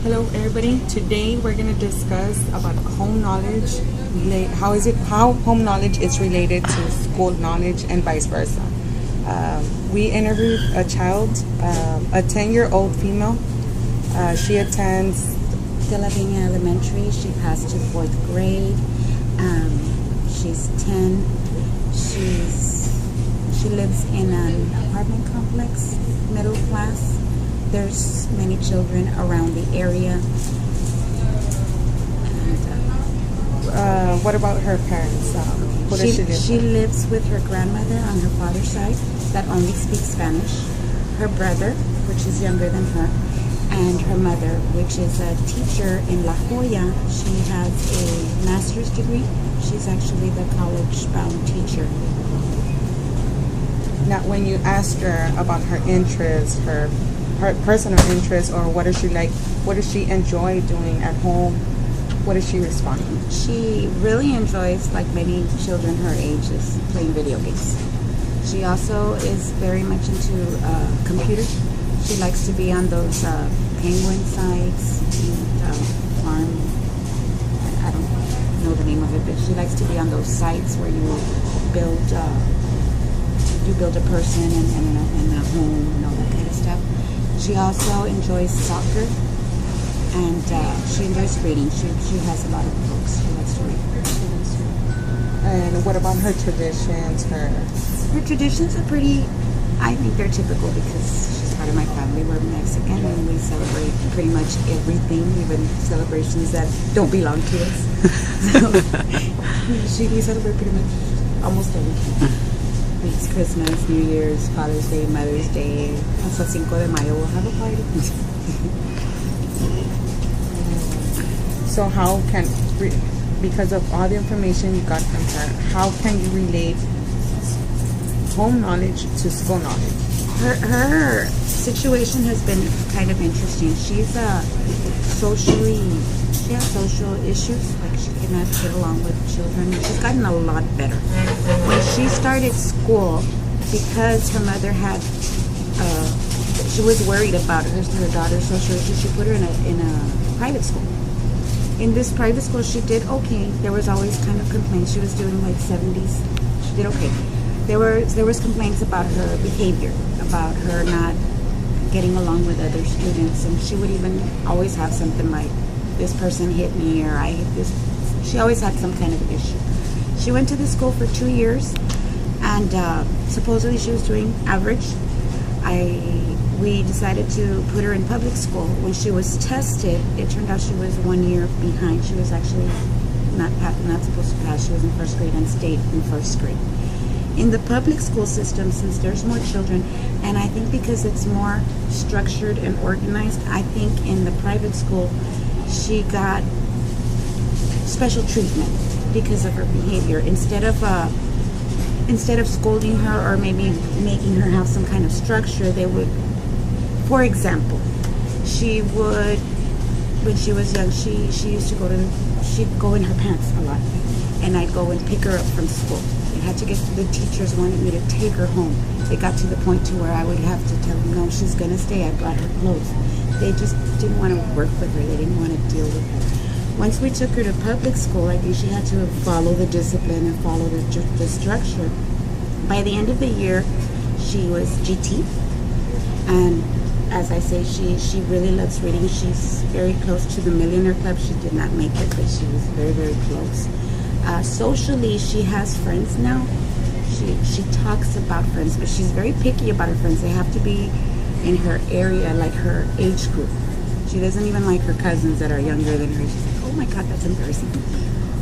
Hello everybody. Today we're going to discuss about home knowledge, how home knowledge is related to school knowledge and vice versa. We interviewed a child, a 10-year-old female. She attends De La Viña Elementary. She passed to 4th grade. She's 10. She lives in an apartment complex, middle class. There's many children around the area. what about her parents? What does she do? She lives with her grandmother on her father's side that only speaks Spanish, her brother, which is younger than her, and her mother, which is a teacher in La Jolla. She has a master's degree. She's actually the college-bound teacher. Now, when you asked her about her interests, her personal interests, or what does she like, what does she enjoy doing at home, what does she respond? She really enjoys, like many children her age, is playing video games. She also is very much into computers. She likes to be on those penguin sites and farm. I don't know the name of it, but she likes to be on those sites where you build a person and a home and all that kind of stuff. She also enjoys soccer, and she enjoys reading. She has a lot of books she likes to read. And what about her traditions? Her traditions are pretty, I think they're typical because she's part of my family. We're Mexican and we celebrate pretty much everything, even celebrations that don't belong to us. So we celebrate pretty much almost everything. It's Christmas, New Year's, Father's Day, Mother's Day. Hasta 5 de Mayo we'll have a party. So how can, because of all the information you got from her, how can you relate home knowledge to school knowledge? Her situation has been kind of interesting. She has social issues, like she cannot get along with children. She's gotten a lot better. When she started school, because her mother had, she was worried about her daughter's social issues, she put her in a private school. In this private school, she did okay. There was always kind of complaints. She was doing like 70s. She did okay. There was complaints about her behavior, about her not getting along with other students, and she would even always have something like, this person hit me, or I hit this. She always had some kind of issue. She went to the school for 2 years, and supposedly she was doing average. We decided to put her in public school. When she was tested, it turned out she was 1 year behind. She was actually not supposed to pass. She was in 1st grade and stayed in 1st grade. In the public school system, since there's more children, and I think because it's more structured and organized, I think in the private school, she got special treatment because of her behavior. Instead of scolding her or maybe making her have some kind of structure, they would, for example, she would, when she was young, she used to she'd go in her pants a lot, and I'd go and pick her up from school. The teachers wanted me to take her home. It got to the point to where I would have to tell them, no, she's going to stay. I brought her clothes. They just didn't want to work with her. They didn't want to deal with her. Once we took her to public school, I think she had to follow the discipline and follow the structure. By the end of the year, she was GT. And as I say, she really loves reading. She's very close to the Millionaire Club. She did not make it, but she was very, very close. Socially, she has friends now. She talks about friends, but she's very picky about her friends. They have to be in her area, like her age group. She doesn't even like her cousins that are younger than her. She's like, oh my God, that's embarrassing.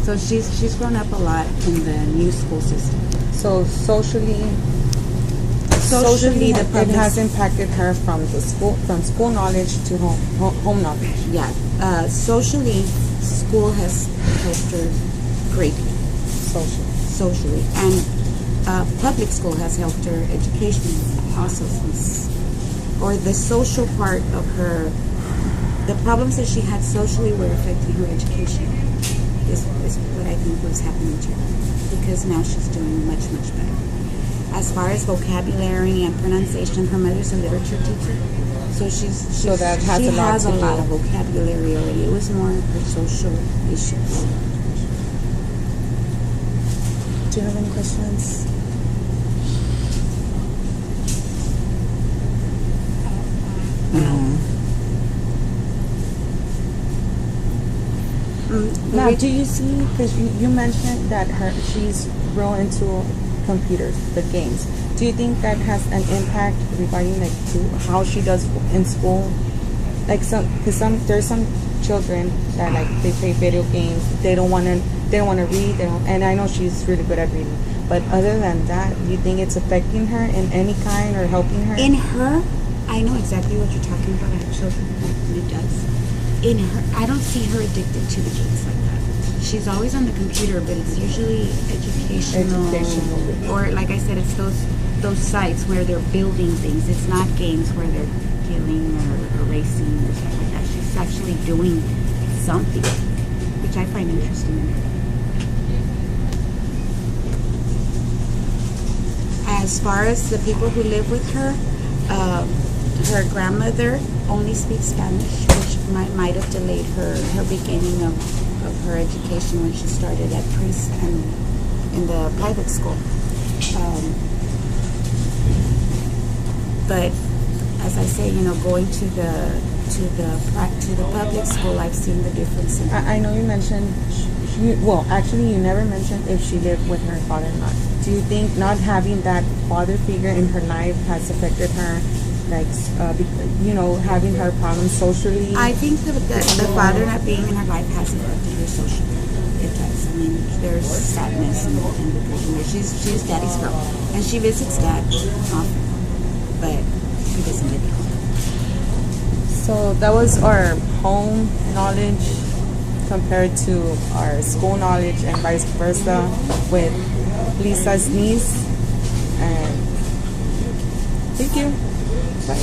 So she's grown up a lot in the new school system. So socially, it has impacted her from school knowledge to home knowledge. Yeah, socially, school has helped her greatly. Socially, and public school has helped her educationally also, or the social part of her. The problems that she had socially were affecting her education. Is what I think was happening to her, because now she's doing much, much better. As far as vocabulary and pronunciation, her mother's a literature teacher, so So that has she a lot has to a do. lot of vocabulary already. It was more her social issues. Do you have any questions? Now, do you see? Because you mentioned that she's real into computers, the games. Do you think that has an impact regarding like to how she does in school? Like because there's some children that like they play video games. They don't want to read. And I know she's really good at reading. But other than that, do you think it's affecting her in any kind or helping her? In her, I know exactly what you're talking about. I have children, and it does. In her, I don't see her addicted to the games like that. She's always on the computer, but it's usually educational. Or like I said, it's those sites where they're building things. It's not games where they're killing or racing or stuff like that. She's actually doing something, which I find interesting in her. As far as the people who live with her, her grandmother only speaks Spanish, which might have delayed her beginning of her education when she started at in the private school. But as I say, going to the public school, I've seen the difference. I know you mentioned. Actually, you never mentioned if she lived with her father or not. Do you think not having that father figure in her life has affected her, like, having her problems socially? I think the father not being in her life has affected her socially. It does. I mean, there's sadness and depression. She's daddy's girl, and she visits dad often, but he doesn't live at home. So that was our home knowledge compared to our school knowledge and vice versa with Lisa's niece. And thank you. Bye.